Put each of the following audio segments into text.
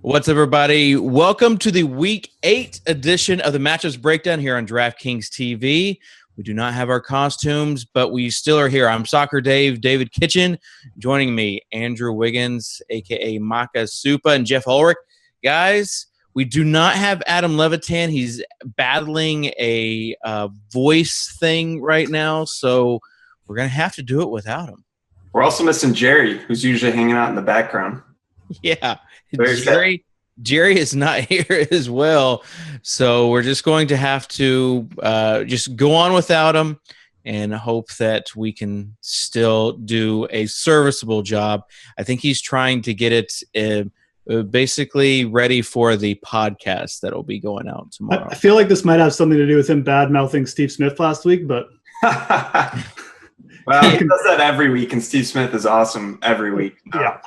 What's up, everybody? Welcome to the Week 8 edition of the Matchups Breakdown here on DraftKings TV. We do not have our costumes, but we still are here. I'm Socrdave David Kitchen. Joining me, Andrew Wiggins, a.k.a. Makisupa, and Geoff Ulrich. Guys, we do not have Adam Levitan. He's battling a voice thing right now, so we're going to have to do it without him. We're also missing Jerry, who's usually hanging out in the background. Yeah, Jerry is not here as well, so we're just going to have to just go on without him and hope that we can still do a serviceable job. I think he's trying to get it basically ready for the podcast that will be going out tomorrow. I feel like this might have something to do with him bad-mouthing Steve Smith last week, but... Well, he does that every week, and Steve Smith is awesome every week. Yeah.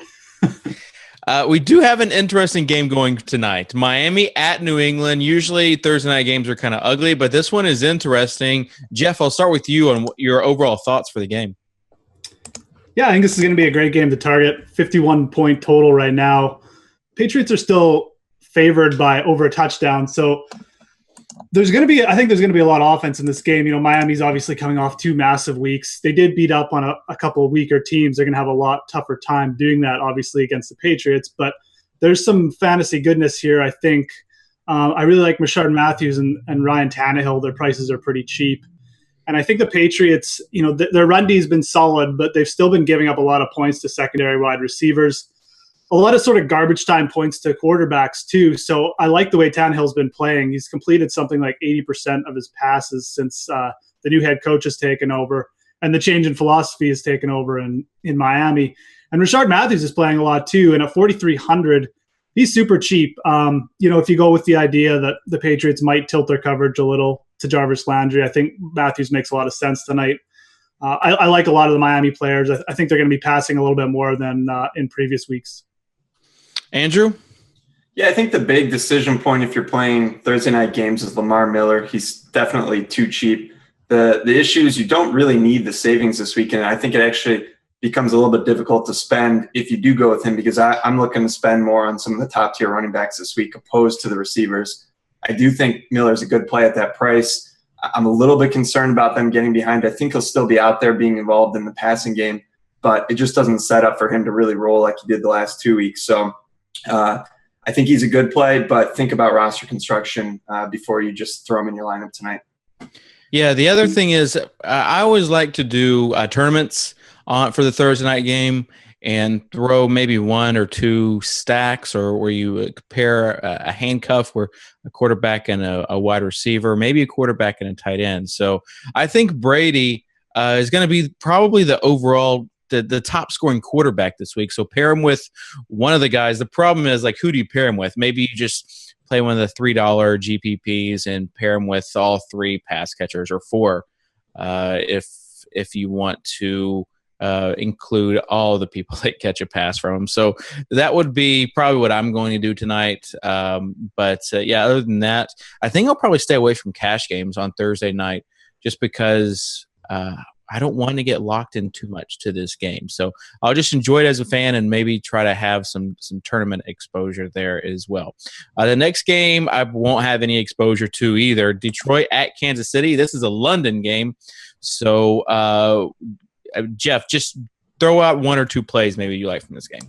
We do have an interesting game going tonight. Miami at New England. Usually Thursday night games are kind of ugly, but this one is interesting. Geoff, I'll start with you on your overall thoughts for the game. Yeah, I think this is going to be a great game to target. 51-point total right now. Patriots are still favored by over a touchdown, so I think there's going to be a lot of offense in this game. You know, Miami's obviously coming off 2 massive weeks. They did beat up on a couple of weaker teams. They're going to have a lot tougher time doing that, obviously, against the Patriots. But there's some fantasy goodness here, I think. I really like Rashard Matthews and Ryan Tannehill. Their prices are pretty cheap. And I think the Patriots, you know, their run D has been solid, but they've still been giving up a lot of points to secondary wide receivers. A lot of sort of garbage time points to quarterbacks too. So I like the way Tannehill's been playing. He's completed something like 80% of his passes since the new head coach has taken over and the change in philosophy has taken over in Miami. And Rashard Matthews is playing a lot too. And at 4,300, he's super cheap. You know, if you go with the idea that the Patriots might tilt their coverage a little to Jarvis Landry, I think Matthews makes a lot of sense tonight. I like a lot of the Miami players. I think they're going to be passing a little bit more than in previous weeks. Andrew? Yeah, I think the big decision point if you're playing Thursday night games is Lamar Miller. He's definitely too cheap. The issue is you don't really need the savings this weekend. I think it actually becomes a little bit difficult to spend if you do go with him because I'm looking to spend more on some of the top-tier running backs this week opposed to the receivers. I do think Miller's a good play at that price. I'm a little bit concerned about them getting behind. I think he'll still be out there being involved in the passing game, but it just doesn't set up for him to really roll like he did the last 2 weeks. So I think he's a good play, but think about roster construction before you just throw him in your lineup tonight. Yeah, the other thing is I always like to do tournaments for the Thursday night game and throw maybe 1 or 2 stacks or where you compare a handcuff where a quarterback and a wide receiver, maybe a quarterback and a tight end. So I think Brady is going to be probably the overall the top scoring quarterback this week. So pair him with one of the guys. The problem is, like, who do you pair him with? Maybe you just play one of the $3 GPPs and pair him with all 3 pass catchers or 4 if you want to include all the people that catch a pass from him. So that would be probably what I'm going to do tonight. But other than that, I think I'll probably stay away from cash games on Thursday night just because I don't want to get locked in too much to this game. So I'll just enjoy it as a fan and maybe try to have some tournament exposure there as well. The next game I won't have any exposure to either. Detroit at Kansas City. This is a London game. So, Geoff, just throw out 1 or 2 plays maybe you like from this game.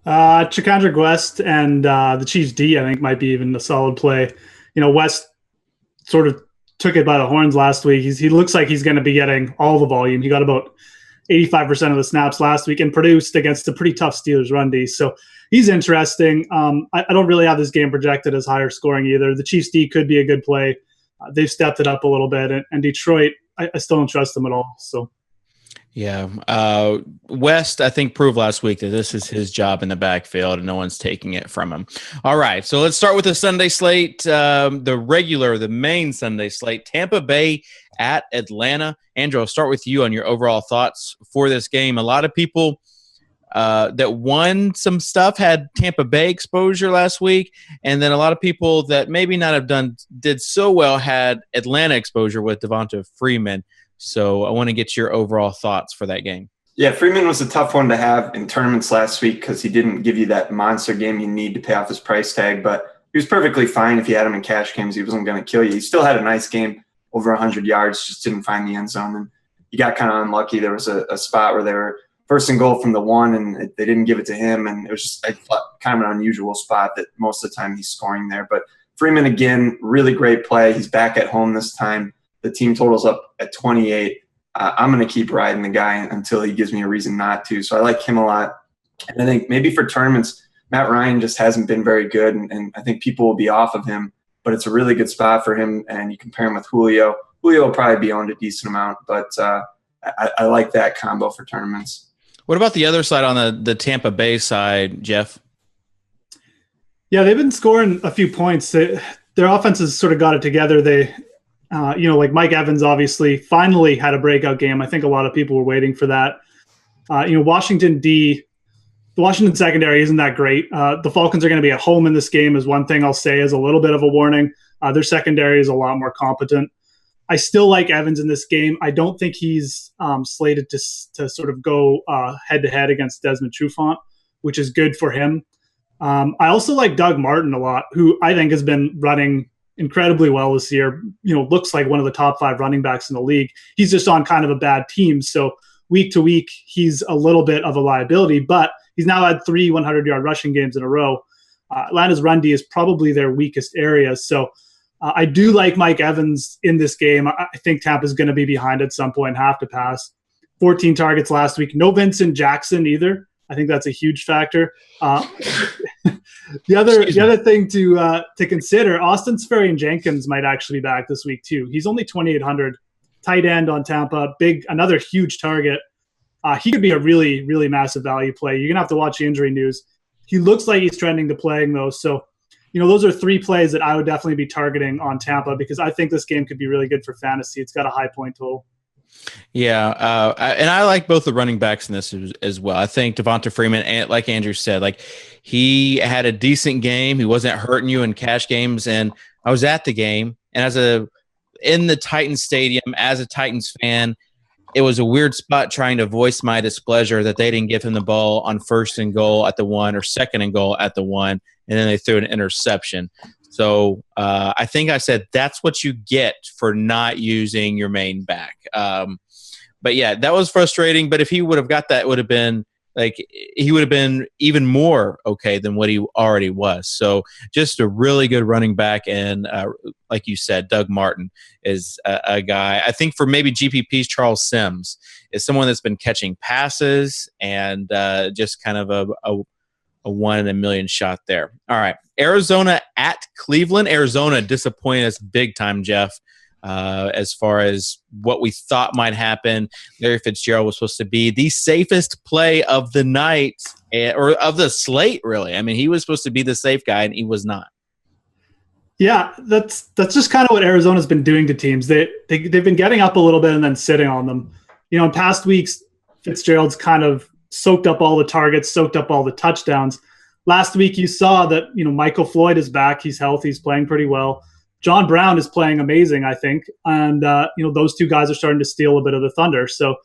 Chakandra West and the Chiefs D, I think, might be even a solid play. You know, West sort of took it by the horns last week. He looks like he's going to be getting all the volume. He got about 85% of the snaps last week and produced against a pretty tough Steelers run D. So he's interesting. I don't really have this game projected as higher scoring either. The Chiefs D could be a good play. They've stepped it up a little bit. And Detroit, I still don't trust them at all. So. Yeah. West, I think, proved last week that this is his job in the backfield and no one's taking it from him. All right. So let's start with the Sunday slate, the main Sunday slate, Tampa Bay at Atlanta. Andrew, I'll start with you on your overall thoughts for this game. A lot of people that won some stuff had Tampa Bay exposure last week, and then a lot of people that maybe not have did so well had Atlanta exposure with Devonta Freeman. So I want to get your overall thoughts for that game. Yeah, Freeman was a tough one to have in tournaments last week because he didn't give you that monster game you need to pay off his price tag, but he was perfectly fine if you had him in cash games. He wasn't going to kill you. He still had a nice game, over 100 yards, just didn't find the end zone. And he got kind of unlucky. There was a spot where they were first and goal from the 1, and they didn't give it to him, and it was just kind of an unusual spot that most of the time he's scoring there. But Freeman, again, really great play. He's back at home this time. The team total's up at 28. I'm going to keep riding the guy until he gives me a reason not to. So I like him a lot. And I think maybe for tournaments, Matt Ryan just hasn't been very good, and I think people will be off of him. But it's a really good spot for him, and you compare him with Julio. Julio will probably be owned a decent amount, but I like that combo for tournaments. What about the other side on the Tampa Bay side, Geoff? Yeah, they've been scoring a few points. Their offense has sort of got it together. They like Mike Evans obviously finally had a breakout game. I think a lot of people were waiting for that. The Washington secondary isn't that great. The Falcons are going to be at home in this game is one thing I'll say is a little bit of a warning. Their secondary is a lot more competent. I still like Evans in this game. I don't think he's slated to sort of go head-to-head against Desmond Trufant, which is good for him. I also like Doug Martin a lot, who I think has been running incredibly well this year. Looks like one of the top 5 running backs in the league. He's just on kind of a bad team, so week to week he's a little bit of a liability, but he's now had 3 100-yard rushing games in a row. Atlanta's run D is probably their weakest area, so I do like Mike Evans in this game. I think Tampa's going to be behind at some point, have to pass. 14 targets last week. No Vincent Jackson either. I think that's a huge factor. The other thing to consider, Austin Seferian-Jenkins might actually be back this week too. He's only 2,800, tight end on Tampa, another huge target. He could be a really, really massive value play. You're gonna have to watch the injury news. He looks like he's trending to playing though, so those are 3 plays that I would definitely be targeting on Tampa because I think this game could be really good for fantasy. It's got a high point total. Yeah, and I like both the running backs in this as well. I think Devonta Freeman, and like Andrew said, like he had a decent game. He wasn't hurting you in cash games, and I was at the game. And in the Titans stadium, as a Titans fan, it was a weird spot trying to voice my displeasure that they didn't give him the ball on 1st and goal at the 1 or 2nd and goal at the 1, and then they threw an interception. So I think I said that's what you get for not using your main back. But yeah, that was frustrating. But if he would have got that, it would have been he would have been even more okay than what he already was. So just a really good running back. And like you said, Doug Martin is a guy. I think for maybe GPP's Charles Sims is someone that's been catching passes and just kind of a 1 in a million shot there. All right. Arizona at Cleveland. Arizona disappointed us big time, Geoff, as far as what we thought might happen. Larry Fitzgerald was supposed to be the safest play of the night or of the slate, really. I mean, he was supposed to be the safe guy, and he was not. Yeah, that's just kind of what Arizona's been doing to teams. They've been getting up a little bit and then sitting on them. In past weeks, Fitzgerald's kind of soaked up all the targets, soaked up all the touchdowns. Last week, you saw that, Michael Floyd is back. He's healthy. He's playing pretty well. John Brown is playing amazing, I think. And, those 2 guys are starting to steal a bit of the thunder. So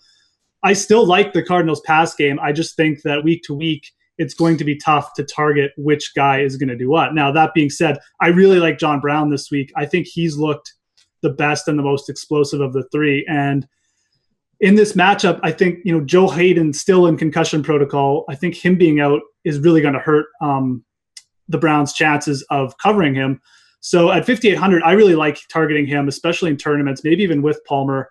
I still like the Cardinals pass game. I just think that week to week, it's going to be tough to target which guy is going to do what. Now, that being said, I really like John Brown this week. I think he's looked the best and the most explosive of the 3. And in this matchup, I think, Joe Hayden still in concussion protocol. I think him being out is really going to hurt the Browns' chances of covering him. So at 5,800, I really like targeting him, especially in tournaments, maybe even with Palmer.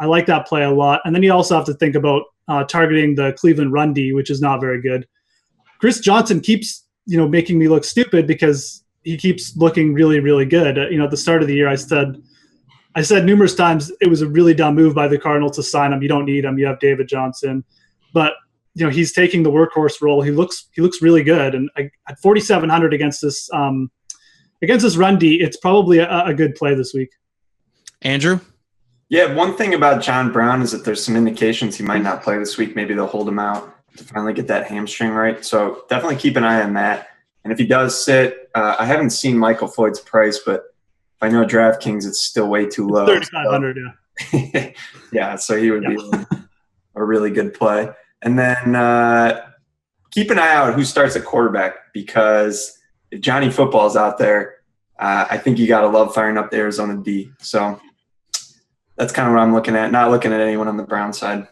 I like that play a lot. And then you also have to think about targeting the Cleveland run D, which is not very good. Chris Johnson keeps, making me look stupid because he keeps looking really, really good. At the start of the year, I said numerous times it was a really dumb move by the Cardinals to sign him. You don't need him. You have David Johnson. But, he's taking the workhorse role. He looks really good. And at 4,700 against this run D, it's probably a good play this week. Andrew? Yeah, one thing about John Brown is that there's some indications he might not play this week. Maybe they'll hold him out to finally get that hamstring right. So definitely keep an eye on that. And if he does sit, I haven't seen Michael Floyd's price, but if I know DraftKings, it's still way too low. 3,500, yeah. Yeah, so he would be a really good play. And then keep an eye out who starts at quarterback, because if Johnny Football's out there, I think you got to love firing up the Arizona D. So that's kind of what I'm looking at, not looking at anyone on the Brown side.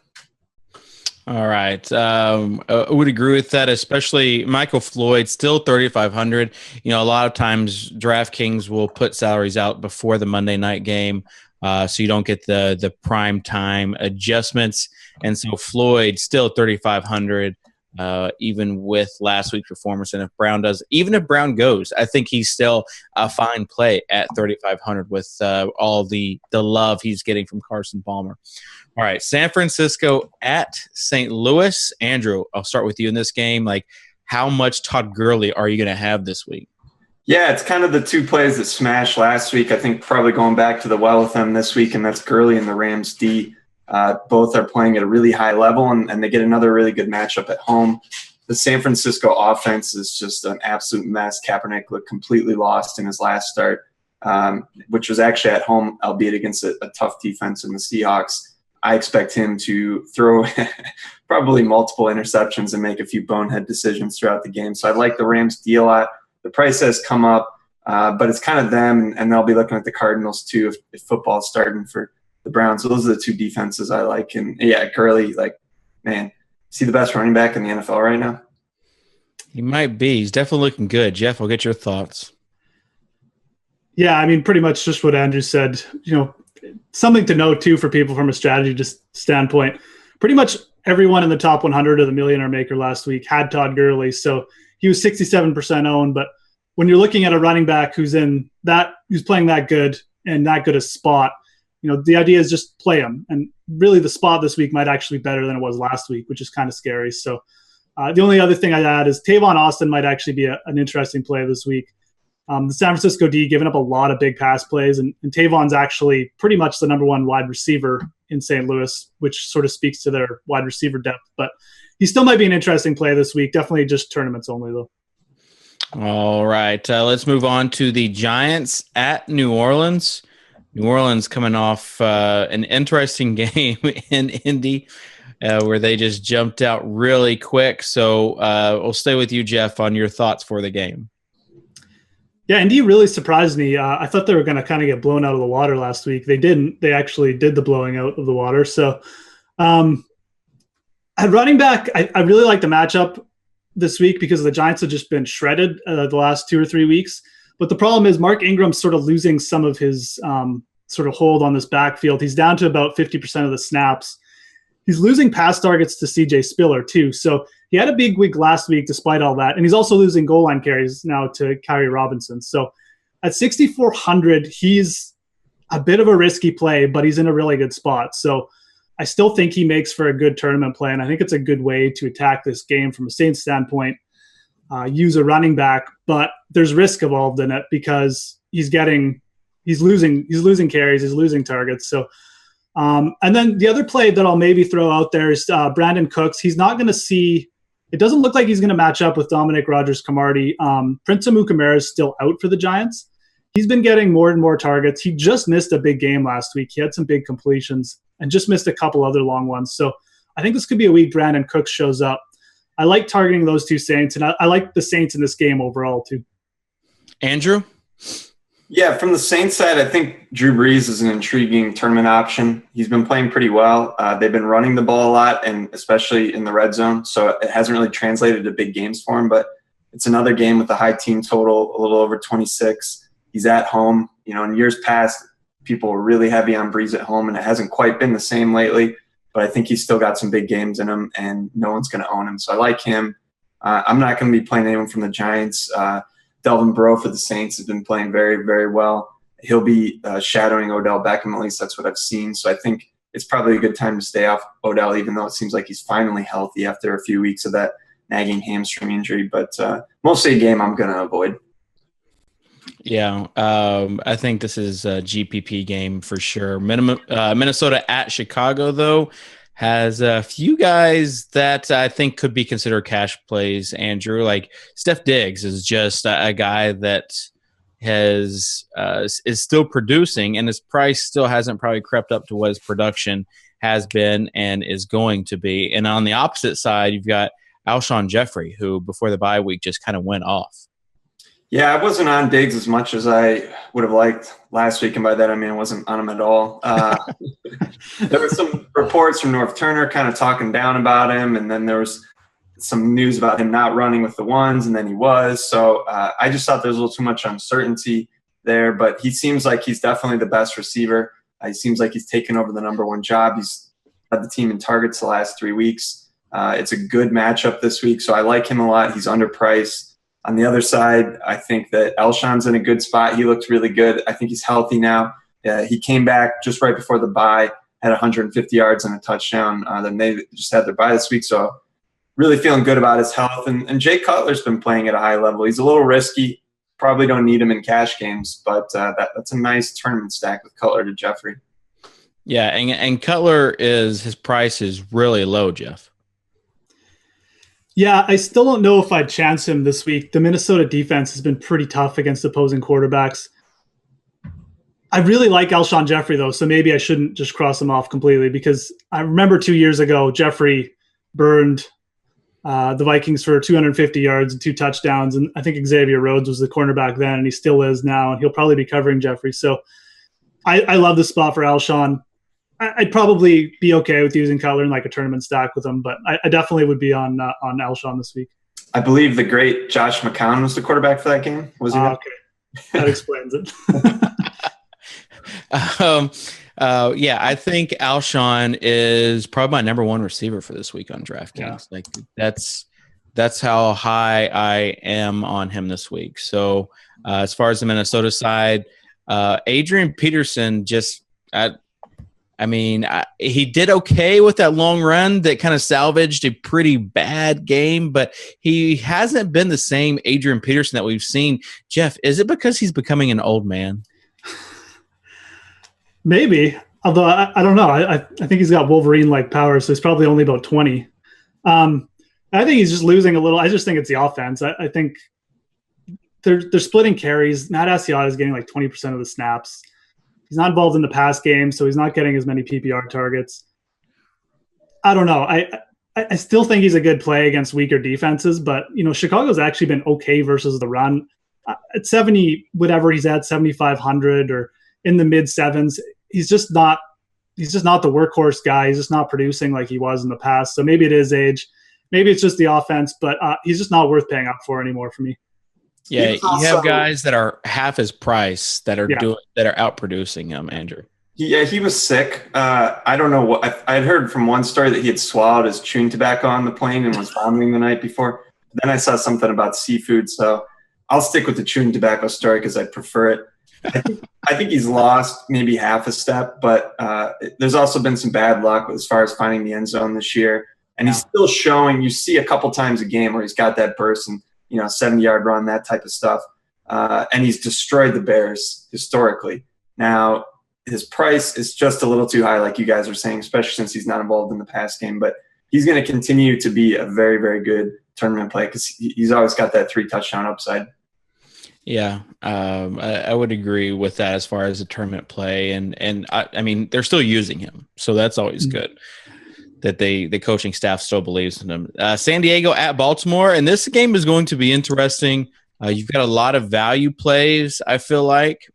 All right. I would agree with that, especially Michael Floyd, still 3,500. A lot of times DraftKings will put salaries out before the Monday night game, so you don't get the prime time adjustments. And so Floyd still 3,500, even with last week's performance. And even if Brown goes, I think he's still a fine play at 3,500 with all the love he's getting from Carson Palmer. All right, San Francisco at St. Louis. Andrew, I'll start with you in this game. Like, how much Todd Gurley are you going to have this week? Yeah, it's kind of the two plays that smashed last week. I think probably going back to the well with them this week, and that's Gurley and the Rams D. Both are playing at a really high level, and they get another really good matchup at home. The San Francisco offense is just an absolute mess. Kaepernick looked completely lost in his last start, which was actually at home, albeit against a tough defense in the Seahawks. I expect him to throw probably multiple interceptions and make a few bonehead decisions throughout the game. So I like the Rams D a lot. The price has come up, but it's kind of them, and they'll be looking at the Cardinals too if football's starting for the Browns. So those are the two defenses I like. And yeah, Gurley, man, is he the best running back in the NFL right now? He might be. He's definitely looking good. Geoff, I'll get your thoughts. Yeah, I mean, pretty much just what Andrew said. Something to note too for people from a strategy standpoint. Pretty much everyone in the top 100 of the Millionaire Maker last week had Todd Gurley, so he was 67% owned. But when you're looking at a running back who's playing that good and that good a spot, the idea is just play him. And really, the spot this week might actually be better than it was last week, which is kind of scary. So the only other thing I'd add is Tavon Austin might actually be an interesting play this week. The San Francisco D giving up a lot of big pass plays, and Tavon's actually pretty much the number one wide receiver in St. Louis, which sort of speaks to their wide receiver depth. But he still might be an interesting play this week. Definitely just tournaments only, though. All right. Let's move on to the Giants at New Orleans. New Orleans coming off an interesting game in Indy where they just jumped out really quick. So we'll stay with you, Geoff, on your thoughts for the game. Yeah, Indy really surprised me. I thought they were going to kind of get blown out of the water last week. They didn't. They actually did the blowing out of the water. So at running back, I really like the matchup this week because the Giants have just been shredded the last 2 or 3 weeks. But the problem is Mark Ingram's sort of losing some of his sort of hold on this backfield. He's down to about 50% of the snaps. He's losing pass targets to CJ Spiller too. So he had a big week last week despite all that. And he's also losing goal line carries now to Kyrie Robinson. So at 6,400, he's a bit of a risky play, but he's in a really good spot. So I still think he makes for a good tournament play. And I think it's a good way to attack this game from a Saints standpoint. Use a running back, but there's risk involved in it because he's losing carries, he's losing targets. So and then the other play that I'll maybe throw out there is Brandon Cooks. He's not going to see – it doesn't look like he's going to match up with Dominic Rodgers-Cromartie. Prince Amukamara is still out for the Giants. He's been getting more and more targets. He just missed a big game last week. He had some big completions and just missed a couple other long ones. So I think this could be a week Brandon Cooks shows up. I like targeting those two Saints, and I like the Saints in this game overall too. Andrew? Yeah, from the Saints side, I think Drew Brees is an intriguing tournament option. He's been playing pretty well. They've been running the ball a lot, and especially in the red zone. So it hasn't really translated to big games for him, but it's another game with a high team total, a little over 26. He's at home. In years past, people were really heavy on Brees at home, and it hasn't quite been the same lately. But I think he's still got some big games in him, and no one's going to own him. So I like him. I'm not going to be playing anyone from the Giants. Delvin Breaux for the Saints has been playing very, very well. He'll be shadowing Odell Beckham. At least that's what I've seen. So I think it's probably a good time to stay off Odell, even though it seems like he's finally healthy after a few weeks of that nagging hamstring injury. But mostly a game I'm going to avoid. Yeah, I think this is a GPP game for sure. Minnesota at Chicago, though, has a few guys that I think could be considered cash plays, Andrew. Like Steph Diggs is just a guy that is still producing, and his price still hasn't probably crept up to what his production has been and is going to be. And on the opposite side, you've got Alshon Jeffrey, who before the bye week just kind of went off. Yeah, I wasn't on Diggs as much as I would have liked last week, and by that I mean I wasn't on him at all. There were some reports from North Turner kind of talking down about him, and then there was some news about him not running with the ones, and then he was. So I just thought there was a little too much uncertainty there, but he seems like he's definitely the best receiver. He seems like he's taken over the number one job. He's led the team in targets the last 3 weeks. It's a good matchup this week, so I like him a lot. He's underpriced. On the other side, I think that Alshon's in a good spot. He looked really good. I think he's healthy now. He came back just right before the bye, had 150 yards and a touchdown. Then they just had their bye this week, so really feeling good about his health. And Jay Cutler's been playing at a high level. He's a little risky. Probably don't need him in cash games, but that's a nice tournament stack with Cutler to Jeffrey. Yeah, and Cutler his price is really low, Geoff. Yeah, I still don't know if I'd chance him this week. The Minnesota defense has been pretty tough against opposing quarterbacks. I really like Alshon Jeffrey, though, so maybe I shouldn't just cross him off completely, because I remember 2 years ago, Jeffrey burned the Vikings for 250 yards and 2 touchdowns, and I think Xavier Rhodes was the cornerback then, and he still is now, and he'll probably be covering Jeffrey. So I love the spot for Alshon. I'd probably be okay with using Cutler in like a tournament stack with him, but I definitely would be on Alshon this week. I believe the great Josh McCown was the quarterback for that game. Was he? Okay, that explains it. Yeah, I think Alshon is probably my number one receiver for this week on DraftKings. Yeah. Like that's how high I am on him this week. So as far as the Minnesota side, Adrian Peterson he did okay with that long run that kind of salvaged a pretty bad game, but he hasn't been the same Adrian Peterson that we've seen. Geoff, is it because he's becoming an old man? Maybe, although I don't know. I think he's got Wolverine-like powers, so he's probably only about 20. I think he's just losing a little. I just think it's the offense. I think they're splitting carries. Matt Asiata is getting like 20% of the snaps. He's not involved in the pass game, so he's not getting as many PPR targets. I don't know. I still think he's a good play against weaker defenses, but Chicago's actually been okay versus the run. At 70, whatever he's at, 7,500 or in the mid sevens, he's just not the workhorse guy. He's just not producing like he was in the past. So maybe it is age, maybe it's just the offense, but he's just not worth paying up for anymore for me. Yeah, you have guys that are half his price that are out producing him, Andrew. Yeah, he was sick. I don't know what I had heard from one story that he had swallowed his chewing tobacco on the plane and was vomiting the night before. Then I saw something about seafood, so I'll stick with the chewing tobacco story because I prefer it. I think he's lost maybe half a step, but there's also been some bad luck as far as finding the end zone this year. And he's still showing, you see a couple times a game where he's got that burst and 70-yard run, that type of stuff. And he's destroyed the Bears historically. Now, his price is just a little too high, like you guys are saying, especially since he's not involved in the pass game. But he's going to continue to be a very, very good tournament play because he's always got that 3-touchdown upside. Yeah, I would agree with that as far as a tournament play. And I mean, they're still using him, so that's always good. That the coaching staff still believes in him. San Diego at Baltimore, and this game is going to be interesting. You've got a lot of value plays, I feel like.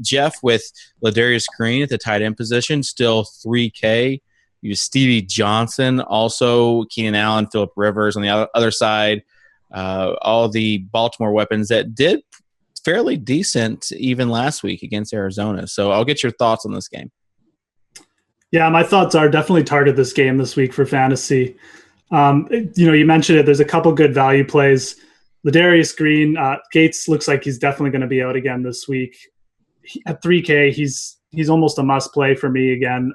Geoff with Ladarius Green at the tight end position, still $3K. You have Stevie Johnson, also Keenan Allen, Phillip Rivers on the other side. All the Baltimore weapons that did fairly decent even last week against Arizona. So I'll get your thoughts on this game. Yeah, my thoughts are definitely target this game this week for fantasy. You mentioned it. There's a couple good value plays. Ladarius Green, Gates looks like he's definitely going to be out again this week. At $3K, he's almost a must play for me again.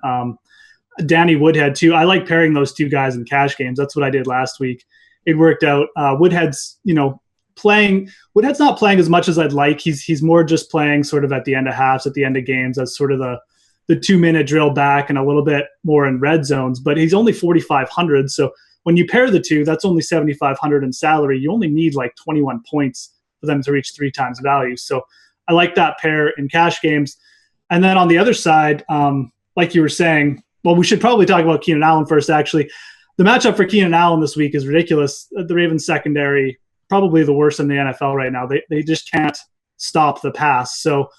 Danny Woodhead too. I like pairing those two guys in cash games. That's what I did last week. It worked out. Woodhead's playing. Woodhead's not playing as much as I'd like. He's more just playing sort of at the end of halves, at the end of games, as sort of the 2-minute drill back and a little bit more in red zones, but he's only 4,500. So when you pair the two, that's only 7,500 in salary. You only need like 21 points for them to reach 3 times value. So I like that pair in cash games. And then on the other side, like you were saying, well, we should probably talk about Keenan Allen first, actually. The matchup for Keenan Allen this week is ridiculous. The Ravens secondary, probably the worst in the NFL right now. They just can't stop the pass. So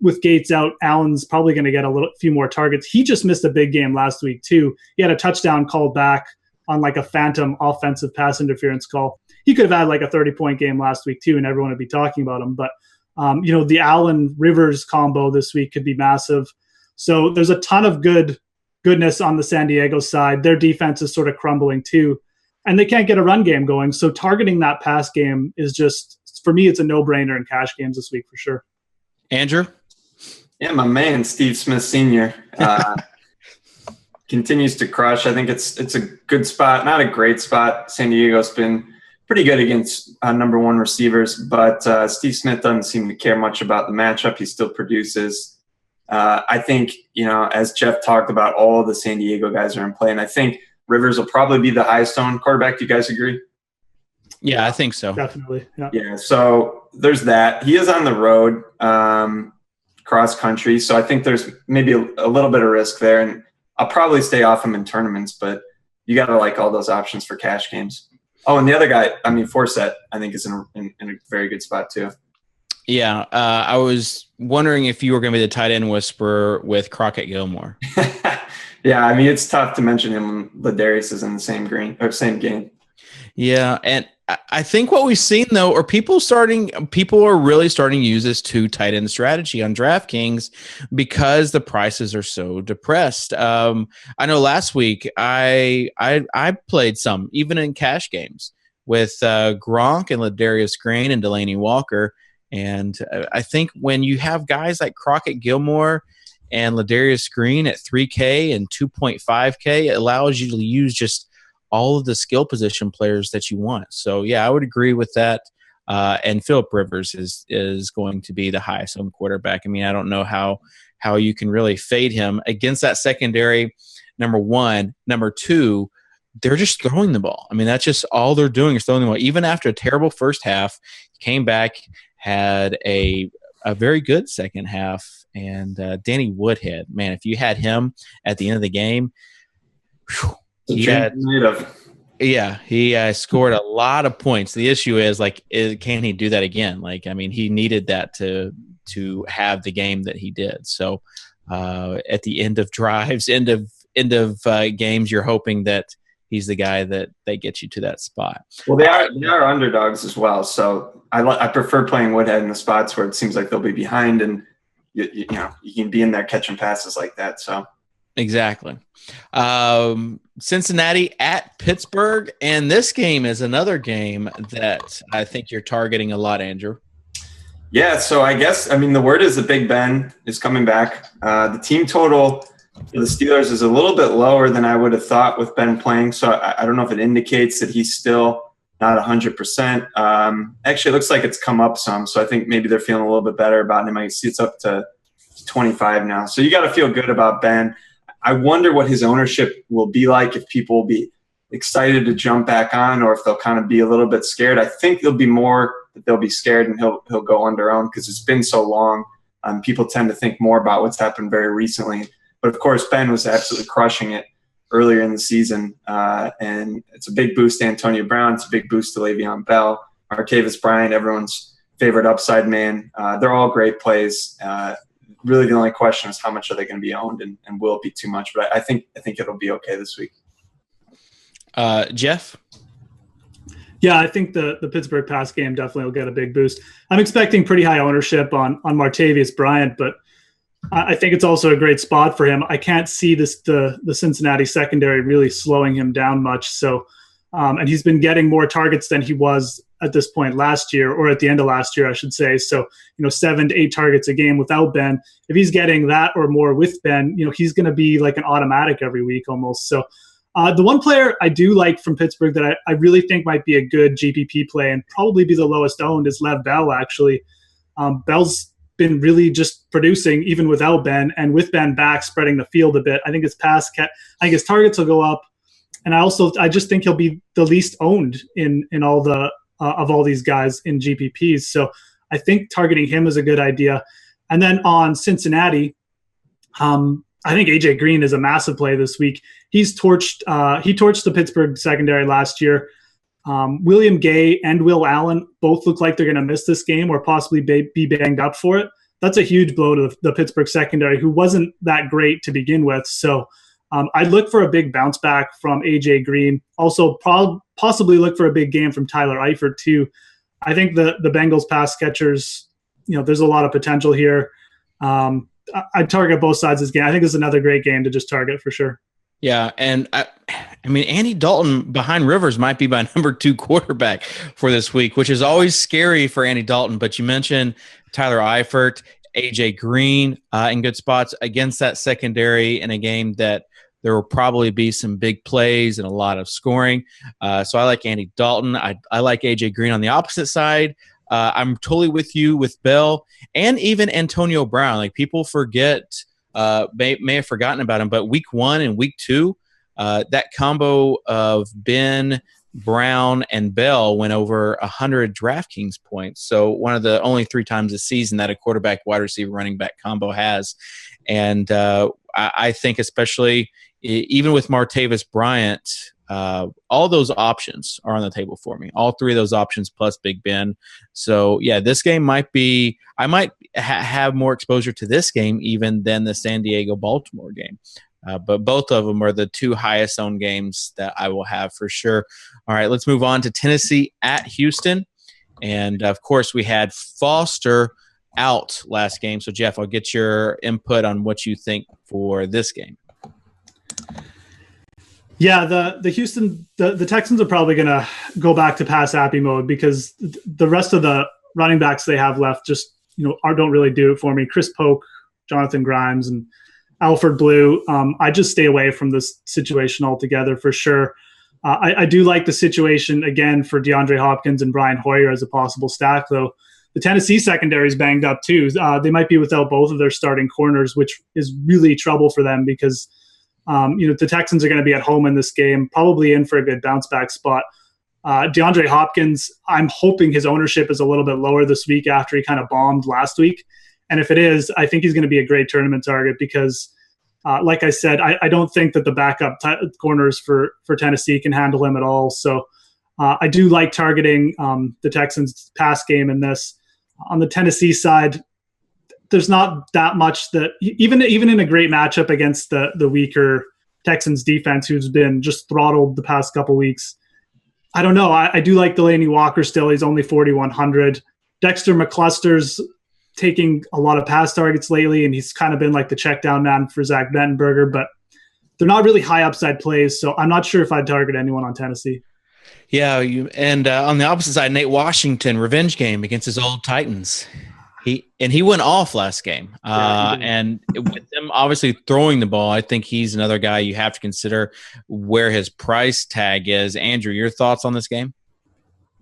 with Gates out, Allen's probably going to get a few more targets. He just missed a big game last week too. He had a touchdown called back on like a phantom offensive pass interference call. He could have had like a 30-point game last week too, and everyone would be talking about him. But the Allen Rivers combo this week could be massive. So there's a ton of goodness on the San Diego side. Their defense is sort of crumbling too, and they can't get a run game going. So targeting that pass game is just, for me, it's a no-brainer in cash games this week for sure. Andrew? Yeah, my man, Steve Smith Sr. Continues to crush. I think it's a good spot, not a great spot. San Diego's been pretty good against number one receivers, but Steve Smith doesn't seem to care much about the matchup. He still produces. I think, as Geoff talked about, all the San Diego guys are in play, and I think Rivers will probably be the highest owned quarterback. Do you guys agree? Yeah, I think so. Definitely. Yeah, so there's that. He is on the road, cross country, so I think there's maybe a little bit of risk there, and I'll probably stay off him in tournaments, but you got to like all those options for cash games. Oh, and the other guy, Forsett, I think is in a very good spot too. Yeah, I was wondering if you were going to be the tight end whisperer with Crockett Gilmore. Yeah, it's tough to mention him when Ladarius is in the same game. Yeah, and I think what we've seen though, are people are really starting to use this two tight end strategy on DraftKings because the prices are so depressed. I know last week I played some even in cash games with Gronk and Ladarius Green and Delaney Walker, and I think when you have guys like Crockett Gilmore and Ladarius Green at 3K and 2.5K, it allows you to use just all of the skill position players that you want. So, yeah, I would agree with that. And Phillip Rivers is going to be the highest owned quarterback. I don't know how you can really fade him against that secondary, number one. Number two, they're just throwing the ball. That's just all they're doing is throwing the ball. Even after a terrible first half, came back, had a very good second half. And Danny Woodhead, man, if you had him at the end of the game, he scored a lot of points. The issue is can he do that again? He needed that to have the game that he did. So at the end of drives, end of games, you're hoping that he's the guy that gets you to that spot. Well, they are underdogs as well. So I prefer playing Woodhead in the spots where it seems like they'll be behind, and you can be in there catching passes like that. So. Exactly. Cincinnati at Pittsburgh, and this game is another game that I think you're targeting a lot, Andrew. Yeah, so I guess, the word is that Big Ben is coming back. The team total for the Steelers is a little bit lower than I would have thought with Ben playing, so I don't know if it indicates that he's still not 100%. Actually, it looks like it's come up some, so I think maybe they're feeling a little bit better about him. I see it's up to 25 now. So you got to feel good about Ben. I wonder what his ownership will be like, if people will be excited to jump back on or if they'll kind of be a little bit scared. I think there'll be more that they'll be scared and he'll go under owned because it's been so long. People tend to think more about what's happened very recently. But, of course, Ben was absolutely crushing it earlier in the season. And it's a big boost to Antonio Brown. It's a big boost to Le'Veon Bell, Martavis Bryant, everyone's favorite upside man. They're all great plays. Really, the only question is how much are they going to be owned, and will it be too much? But I think it'll be okay this week. Geoff? Yeah, I think the Pittsburgh pass game definitely will get a big boost. I'm expecting pretty high ownership on Martavis Bryant, but I think it's also a great spot for him. I can't see the Cincinnati secondary really slowing him down much. So, and he's been getting more targets than he was at this point last year, or at the end of last year, I should say. So, 7 to 8 targets a game without Ben. If he's getting that or more with Ben, he's going to be like an automatic every week almost. So the one player I do like from Pittsburgh that I really think might be a good GPP play and probably be the lowest owned is Lev Bell, actually. Bell's been really just producing even without Ben, and with Ben back, spreading the field a bit. I think his targets will go up. And I just think he'll be the least owned in all the of all these guys in GPPs. So I think targeting him is a good idea. And then on Cincinnati, I think AJ Green is a massive play this week. He torched the Pittsburgh secondary last year. William Gay and Will Allen both look like they're going to miss this game or possibly be banged up for it. That's a huge blow to the Pittsburgh secondary, who wasn't that great to begin with. So I'd look for a big bounce back from AJ Green. Also, possibly look for a big game from Tyler Eifert too. I think the Bengals pass catchers, there's a lot of potential here. I'd target both sides of this game. I think this is another great game to just target for sure. Yeah, and I mean, Andy Dalton behind Rivers might be my number 2 quarterback for this week, which is always scary for Andy Dalton. But you mentioned Tyler Eifert, AJ Green in good spots against that secondary in a game that there will probably be some big plays and a lot of scoring. So I like Andy Dalton. I like AJ Green on the opposite side. I'm totally with you with Bell and even Antonio Brown. Like, people forget, may have forgotten about him, but week 1 and week 2, that combo of Ben, Brown, and Bell went over 100 DraftKings points. So one of the only 3 times this season that a quarterback, wide receiver, running back combo has. And I think especially even with Martavis Bryant, all those options are on the table for me. All 3 of those options plus Big Ben. So, yeah, this game might be – I might have more exposure to this game even than the San Diego-Baltimore game. But both of them are the 2 highest owned games that I will have for sure. All right, let's move on to Tennessee at Houston. And, of course, we had Foster out last game. So, Geoff, I'll get your input on what you think for this game. Yeah, the Texans are probably going to go back to pass happy mode because the rest of the running backs they have left just don't really do it for me. Chris Polk, Jonathan Grimes, and Alfred Blue. I just stay away from this situation altogether for sure. I do like the situation again for DeAndre Hopkins and Brian Hoyer as a possible stack, though. The Tennessee secondary is banged up too. They might be without both of their starting corners, which is really trouble for them because the Texans are going to be at home in this game, probably in for a good bounce back spot. DeAndre Hopkins, I'm hoping his ownership is a little bit lower this week after he kind of bombed last week. And if it is, I think he's going to be a great tournament target because, like I said, I don't think that the backup corners for Tennessee can handle him at all. So I do like targeting the Texans pass game in this. On the Tennessee side, there's not that much that even in a great matchup against the weaker Texans defense, who's been just throttled the past couple weeks. I don't know. I do like Delaney Walker still. He's only 4,100. Dexter McCluster's taking a lot of pass targets lately, and he's kind of been like the check down man for Zach Bentenberger, but they're not really high upside plays. So I'm not sure if I'd target anyone on Tennessee. Yeah. And on the opposite side, Nate Washington, revenge game against his old Titans. He went off last game. And with them obviously throwing the ball, I think he's another guy you have to consider where his price tag is. Andrew, your thoughts on this game?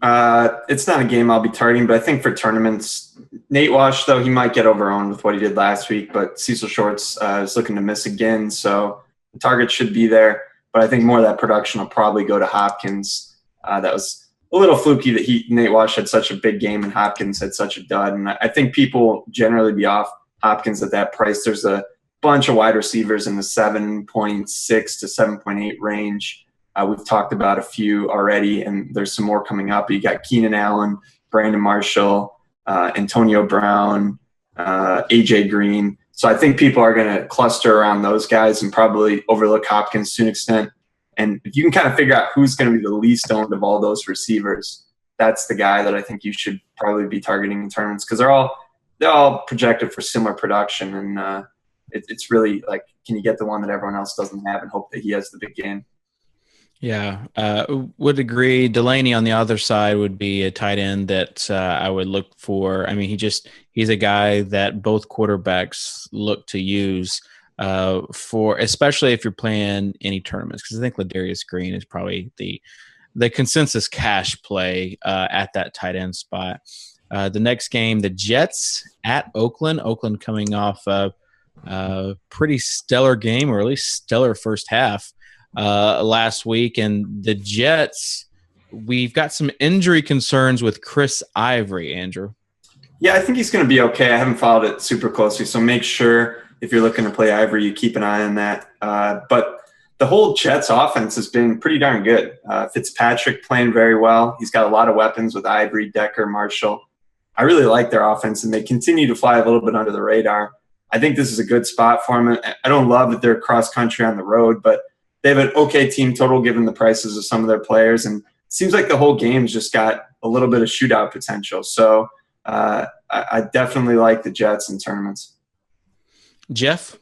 It's not a game I'll be targeting, but I think for tournaments, Nate Wash, though, he might get overowned with what he did last week, but Cecil Shorts is looking to miss again, so the target should be there. But I think more of that production will probably go to Hopkins. That was a little fluky that Nate Wash had such a big game and Hopkins had such a dud. And I think people generally be off Hopkins at that price. There's a bunch of wide receivers in the 7.6 to 7.8 range. We've talked about a few already, and there's some more coming up. You got Keenan Allen, Brandon Marshall, Antonio Brown, AJ Green. So I think people are going to cluster around those guys and probably overlook Hopkins to an extent. And if you can kind of figure out who's going to be the least owned of all those receivers, that's the guy that I think you should probably be targeting in tournaments because they're all projected for similar production. And it's really like, can you get the one that everyone else doesn't have and hope that he has the big game? Yeah, would agree. Delaney on the other side would be a tight end that I would look for. I mean, he's a guy that both quarterbacks look to use for, especially if you're playing any tournaments, because I think Ladarius Green is probably the consensus cash play at that tight end spot. The next game, the Jets at Oakland. Oakland coming off a pretty stellar game, or at least stellar first half last week. And the Jets, we've got some injury concerns with Chris Ivory, Andrew. Yeah, I think he's going to be okay. I haven't followed it super closely, so make sure if you're looking to play Ivory, you keep an eye on that. But the whole Jets offense has been pretty darn good. Fitzpatrick playing very well. He's got a lot of weapons with Ivory, Decker, Marshall. I really like their offense, and they continue to fly a little bit under the radar. I think this is a good spot for them. I don't love that they're cross-country on the road, but they have an okay team total given the prices of some of their players, and it seems like the whole game's just got a little bit of shootout potential. So I definitely like the Jets in tournaments. Geoff?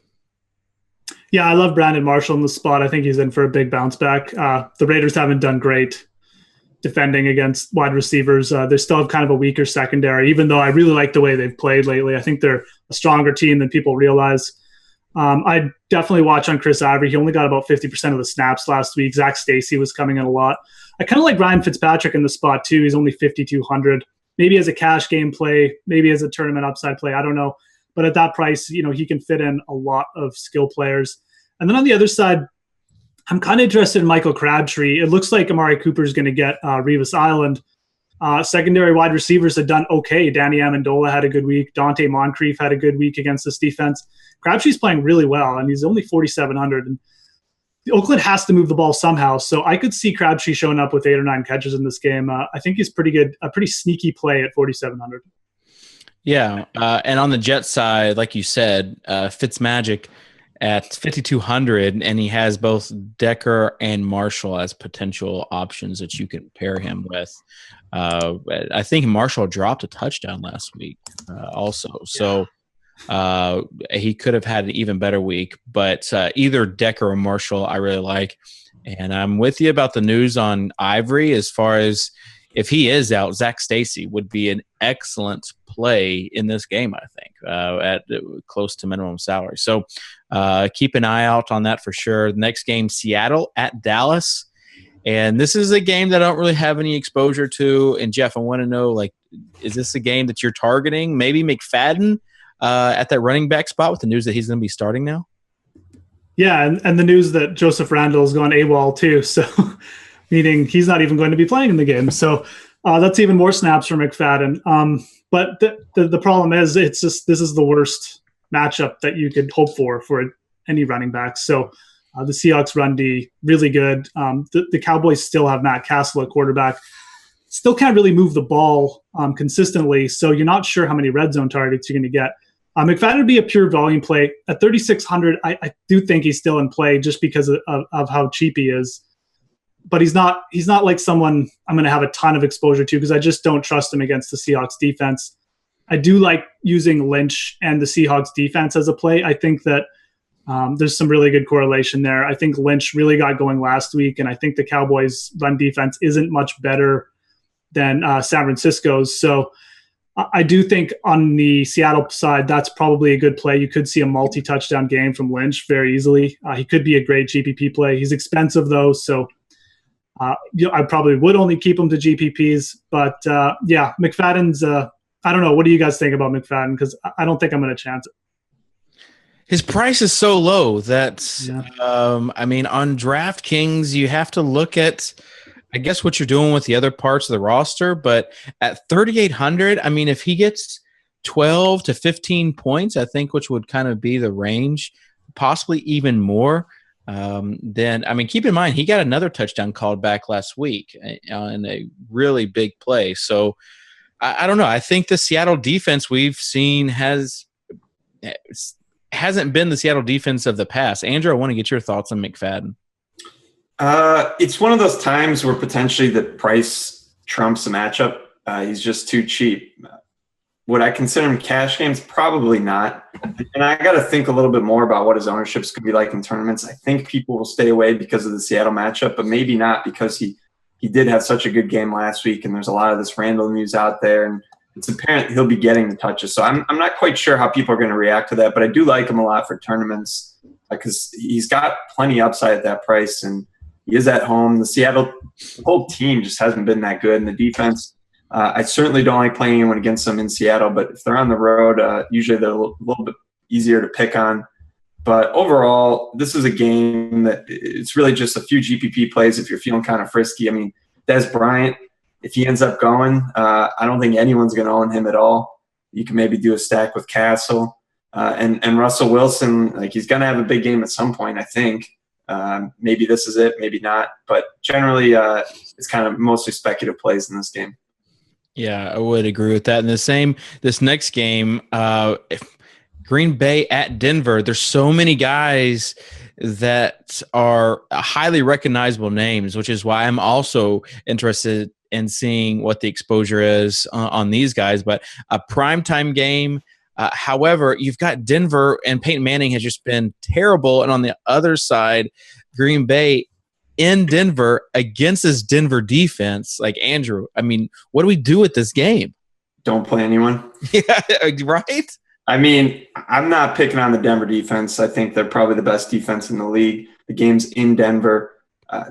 Yeah, I love Brandon Marshall in the spot. I think he's in for a big bounce back. The Raiders haven't done great defending against wide receivers. They still have kind of a weaker secondary, even though I really like the way they've played lately. I think they're a stronger team than people realize. I definitely watch on Chris Ivory. He only got about 50% of the snaps last week. Zach Stacy was coming in a lot. I kind of like Ryan Fitzpatrick in the spot too. He's only 5,200. Maybe as a cash game play, maybe as a tournament upside play. I don't know. But at that price, he can fit in a lot of skill players. And then on the other side, I'm kind of interested in Michael Crabtree. It looks like Amari Cooper is going to get Revis Island. Secondary wide receivers have done okay. Danny Amendola had a good week. Dante Moncrief had a good week against this defense. Crabtree's playing really well, and he's only 4,700. And Oakland has to move the ball somehow, so I could see Crabtree showing up with 8 or 9 catches in this game. I think he's pretty good, a pretty sneaky play at 4,700. Yeah, and on the Jets side, like you said, Fitzmagic at 5,200, and he has both Decker and Marshall as potential options that you can pair him with. I think Marshall dropped a touchdown last week also. So he could have had an even better week. But either Decker or Marshall I really like. And I'm with you about the news on Ivory as far as if he is out, Zach Stacy would be an excellent play in this game, I think, at close to minimum salary. So keep an eye out on that for sure. The next game, Seattle at Dallas. And this is a game that I don't really have any exposure to. And, Geoff, I want to know, is this a game that you're targeting? Maybe McFadden at that running back spot with the news that he's going to be starting now? Yeah, and the news that Joseph Randall's gone AWOL too. So – meaning he's not even going to be playing in the game. So that's even more snaps for McFadden. But the problem is this is the worst matchup that you could hope for any running back. So the Seahawks run D, really good. The Cowboys still have Matt Castle at quarterback. Still can't really move the ball consistently, so you're not sure how many red zone targets you're going to get. McFadden would be a pure volume play. At 3,600, I do think he's still in play just because of how cheap he is. But he's not like someone I'm going to have a ton of exposure to because I just don't trust him against the Seahawks defense. I do like using Lynch and the Seahawks defense as a play. I think that there's some really good correlation there. I think Lynch really got going last week, and I think the Cowboys' run defense isn't much better than San Francisco's. So I do think on the Seattle side, that's probably a good play. You could see a multi-touchdown game from Lynch very easily. He could be a great GPP play. He's expensive, though, so I probably would only keep him to GPPs, but McFadden's. I don't know. What do you guys think about McFadden? Because I don't think I'm going to chance it. His price is so low that on DraftKings you have to look at, I guess, what you're doing with the other parts of the roster. But at 3,800, if he gets 12 to 15 points, I think, which would kind of be the range, possibly even more. Then keep in mind he got another touchdown called back last week in a really big play. So I don't know. I think the Seattle defense we've seen hasn't been the Seattle defense of the past. Andrew, I want to get your thoughts on McFadden. It's one of those times where potentially the price trumps the matchup. He's just too cheap. Would I consider him cash games? Probably not. And I got to think a little bit more about what his ownerships could be like in tournaments. I think people will stay away because of the Seattle matchup, but maybe not because he did have such a good game last week, and there's a lot of this Randall news out there, and it's apparent he'll be getting the touches. So I'm not quite sure how people are going to react to that, but I do like him a lot for tournaments because he's got plenty upside at that price, and he is at home. The whole team just hasn't been that good, and the defense – I certainly don't like playing anyone against them in Seattle, but if they're on the road, usually they're a little bit easier to pick on. But overall, this is a game that it's really just a few GPP plays if you're feeling kind of frisky. Des Bryant, if he ends up going, I don't think anyone's going to own him at all. You can maybe do a stack with Castle. And Russell Wilson, like, he's going to have a big game at some point, I think. Maybe this is it, maybe not. But generally, it's kind of mostly speculative plays in this game. Yeah, I would agree with that. And this next game, Green Bay at Denver, there's so many guys that are highly recognizable names, which is why I'm also interested in seeing what the exposure is on these guys. But a primetime game, however, you've got Denver, and Peyton Manning has just been terrible. And on the other side, Green Bay in Denver against this Denver defense. Like, Andrew, I mean, what do we do with this game? Don't play anyone. Yeah, right? I mean, I'm not picking on the Denver defense. I think they're probably the best defense in the league. The game's in Denver.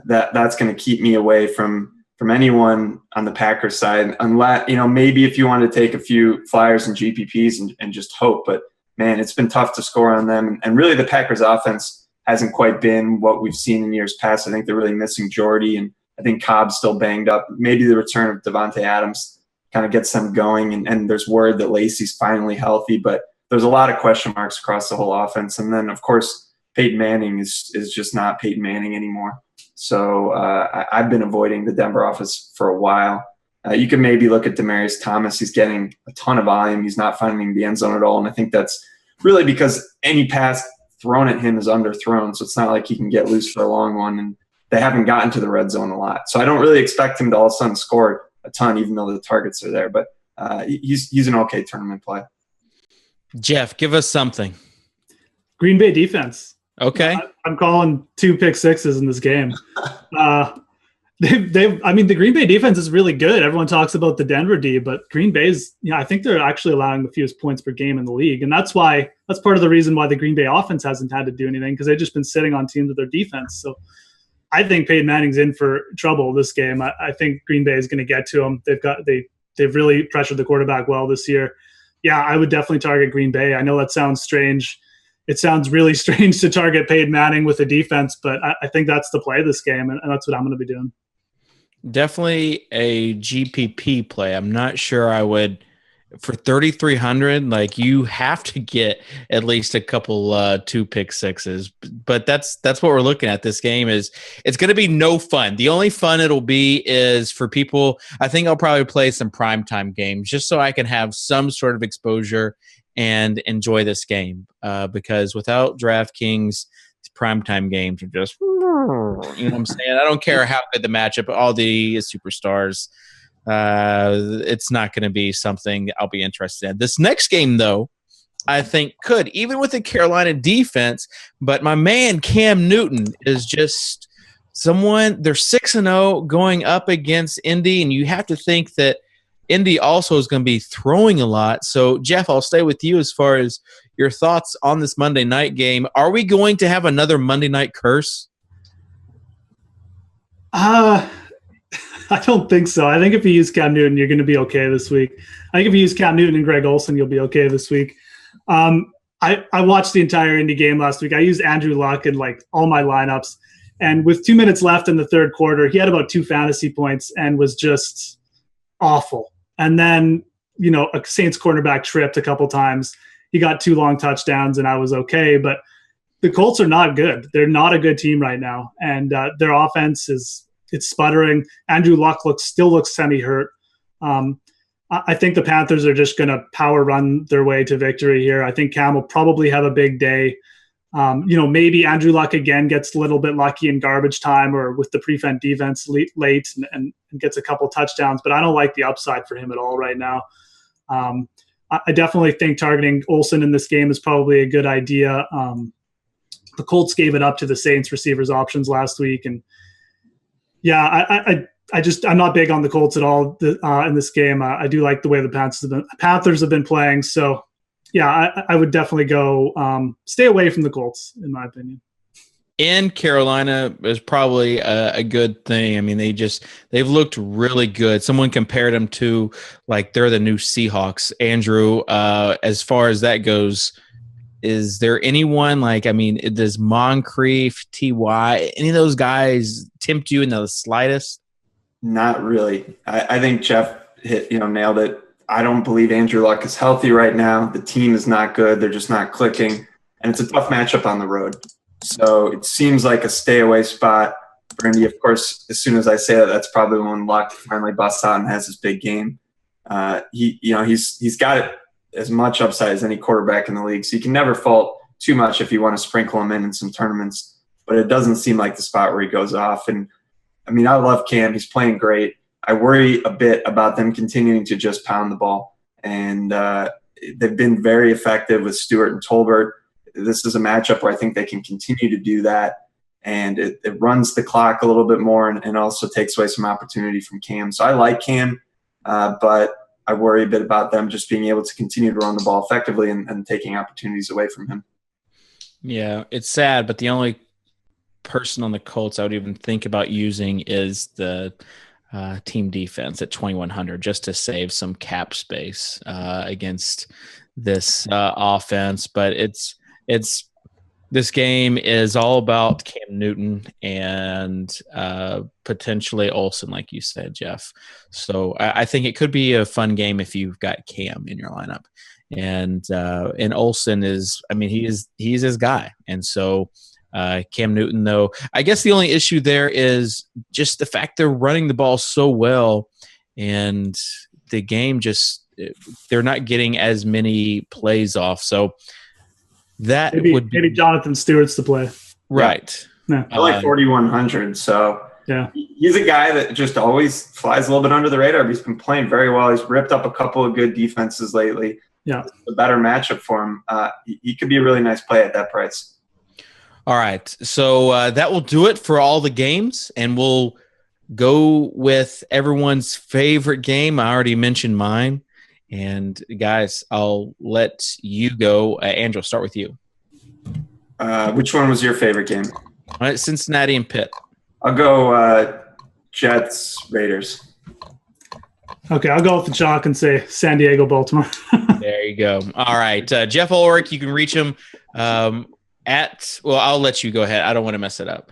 That's going to keep me away from anyone on the Packers side, unless, maybe if you want to take a few flyers and GPPs and just hope. But, man, it's been tough to score on them. And really the Packers offense hasn't quite been what we've seen in years past. I think they're really missing Jordy, and I think Cobb's still banged up. Maybe the return of Devontae Adams kind of gets them going, and there's word that Lacey's finally healthy, but there's a lot of question marks across the whole offense. And then, of course, Peyton Manning is just not Peyton Manning anymore. So I've been avoiding the Denver offense for a while. You can maybe look at Demaryius Thomas. He's getting a ton of volume. He's not finding the end zone at all, and I think that's really because any pass thrown at him is underthrown, so it's not like he can get loose for a long one, and they haven't gotten to the red zone a lot. So I don't really expect him to all of a sudden score a ton, even though the targets are there. But he's an okay tournament play. Geoff, give us something. Green Bay defense. Okay. I'm calling 2 pick sixes in this game. I mean, the Green Bay defense is really good. Everyone talks about the Denver D, but Green Bay's, I think they're actually allowing the fewest points per game in the league. And that's part of the reason why the Green Bay offense hasn't had to do anything, because they've just been sitting on teams with their defense. So I think Peyton Manning's in for trouble this game. I think Green Bay is going to get to him. They've really pressured the quarterback well this year. Yeah, I would definitely target Green Bay. I know that sounds strange. It sounds really strange to target Peyton Manning with a defense, but I think that's the play of this game, and that's what I'm going to be doing. Definitely a GPP play. I'm not sure I would for 3,300. Like, you have to get at least a couple 2 pick sixes. But that's what we're looking at. This game it's going to be no fun. The only fun it'll be is for people. I think I'll probably play some primetime games just so I can have some sort of exposure and enjoy this game. Because without DraftKings, primetime games are just, you know what I'm saying? I don't care how good the matchup, all the superstars. It's not going to be something I'll be interested in. This next game, though, I think could, even with the Carolina defense. But my man Cam Newton is just someone. They're 6-0 going up against Indy, and you have to think that Indy also is going to be throwing a lot. So, Geoff, I'll stay with you as far as your thoughts on this Monday night game. Are we going to have another Monday night curse? I don't think so. I think if you use Cam Newton, you're going to be okay this week. I think if you use Cam Newton and Greg Olsen, you'll be okay this week. I watched the entire Indy game last week. I used Andrew Luck in like all my lineups. And with 2 minutes left in the third quarter, he had about 2 fantasy points and was just awful. And then, a Saints cornerback tripped a couple times. He got 2 long touchdowns, and I was okay. But the Colts are not good. They're not a good team right now. And their offense it's sputtering. Andrew Luck still looks semi-hurt. I think the Panthers are just going to power run their way to victory here. I think Cam will probably have a big day. Maybe Andrew Luck again gets a little bit lucky in garbage time or with the prevent defense late and gets a couple touchdowns, but I don't like the upside for him at all right now. I definitely think targeting Olsen in this game is probably a good idea. The Colts gave it up to the Saints receivers options last week. And I'm not big on the Colts at all in this game. I do like the way the Panthers have been playing. So yeah, I would definitely go stay away from the Colts, in my opinion. In Carolina is probably a good thing. I mean, they've looked really good. Someone compared them to like they're the new Seahawks. Andrew, as far as that goes, is there anyone does Moncrief, T.Y., any of those guys tempt you in the slightest? Not really. I think Geoff nailed it. I don't believe Andrew Luck is healthy right now. The team is not good. They're just not clicking. And it's a tough matchup on the road. So it seems like a stay away spot for Indy. Of course, as soon as I say that, that's probably when Luck finally busts out and has his big game. He's got it as much upside as any quarterback in the league. So you can never fault too much if you want to sprinkle him in some tournaments. But it doesn't seem like the spot where he goes off. And I mean, I love Cam. He's playing great. I worry a bit about them continuing to just pound the ball. And they've been very effective with Stewart and Tolbert. This is a matchup where I think they can continue to do that. And it runs the clock a little bit more and also takes away some opportunity from Cam. So I like Cam, but I worry a bit about them just being able to continue to run the ball effectively and taking opportunities away from him. Yeah, it's sad, but the only person on the Colts I would even think about using is the team defense at 2,100 just to save some cap space against this offense. But it's this game is all about Cam Newton and potentially Olsen, like you said, Geoff. So I think it could be a fun game if you've got Cam in your lineup. And Olsen is, I mean, he's his guy. And so Cam Newton, though, I guess the only issue there is just the fact they're running the ball so well, and the game just they're not getting as many plays off. So that would be maybe Jonathan Stewart's the play, right? Yeah. I like 4,100. So yeah, he's a guy that just always flies a little bit under the radar. But he's been playing very well. He's ripped up a couple of good defenses lately. Yeah, it's a better matchup for him. He could be a really nice play at that price. All right, so that will do it for all the games, and we'll go with everyone's favorite game. I already mentioned mine, and guys, I'll let you go. Andrew, start with you. Which one was your favorite game? All right, Cincinnati and Pitt. I'll go Jets, Raiders. Okay, I'll go with the chalk and say San Diego, Baltimore. There you go. All right, Geoff Ulrich, you can reach him I'll let you go ahead. I don't want to mess it up.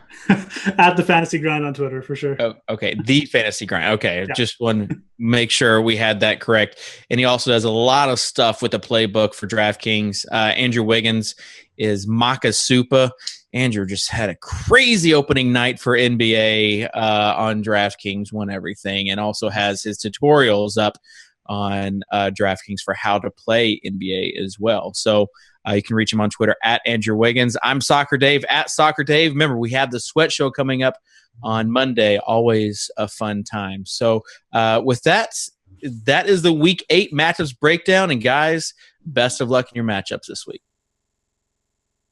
At the Fantasy Grind on Twitter, for sure. Oh, okay, the Fantasy Grind. Okay, yeah. Just want to make sure we had that correct. And he also does a lot of stuff with the playbook for DraftKings. Andrew Wiggins is Makisupa. Andrew just had a crazy opening night for NBA on DraftKings, won everything, and also has his tutorials up on DraftKings for how to play NBA as well. So you can reach him on Twitter at Andrew Wiggins. I'm Soccer Dave at Soccer Dave. Remember, we have the Sweat Show coming up on Monday. Always a fun time. So with that is the Week 8 matchups breakdown. And guys, best of luck in your matchups this week.